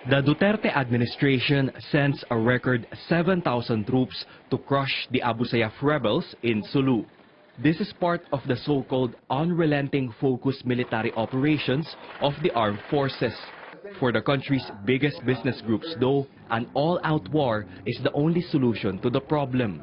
The Duterte administration sends a record 7,000 troops to crush the Abu Sayyaf rebels in Sulu. This is part of the so-called unrelenting focused military operations of the armed forces. For the country's biggest business groups, though, an all-out war is the only solution to the problem.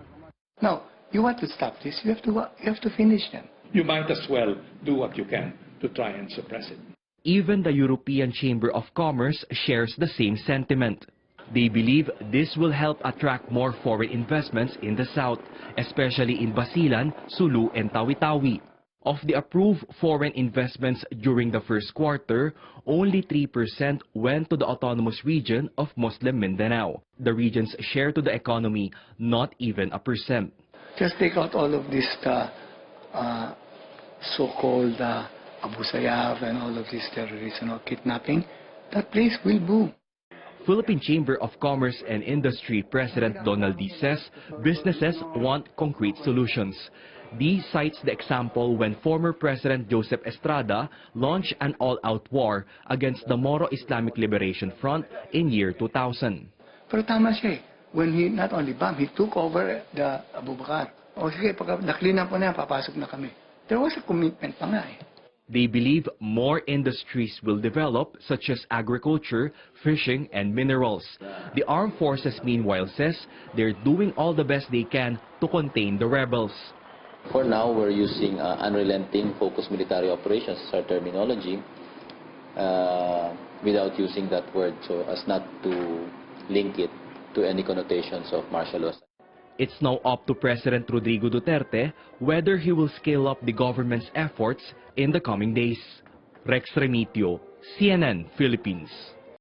Now, you want to stop this, you have to finish them. You might as well do what you can to try and suppress it. Even the European Chamber of Commerce shares the same sentiment. They believe this will help attract more foreign investments in the south, especially in Basilan, Sulu, and Tawi-Tawi. Of the approved foreign investments during the first quarter, only 3% went to the autonomous region of Muslim Mindanao. The region's share to the economy, not even 1%. Just take out all of this so-called Abu Sayyaf and all of these terrorists and all kidnapping, that place will boom. Philippine Chamber of Commerce and Industry President Donald D. says businesses want concrete solutions. D cites the example when former President Joseph Estrada launched an all-out war against the Moro Islamic Liberation Front in year 2000. Pero tama siya eh. When he not only bombed, he took over the Abu Bakar. O sige, pag na-clean up po na, papasok na kami. There was a commitment pa nga eh. They believe more industries will develop, such as agriculture, fishing, and minerals. The armed forces, meanwhile, says they're doing all the best they can to contain the rebels. For now, we're using unrelenting focused military operations as our terminology, without using that word so as not to link it to any connotations of martial law. It's now up to President Rodrigo Duterte whether he will scale up the government's efforts in the coming days. Rex Remitio, CNN Philippines.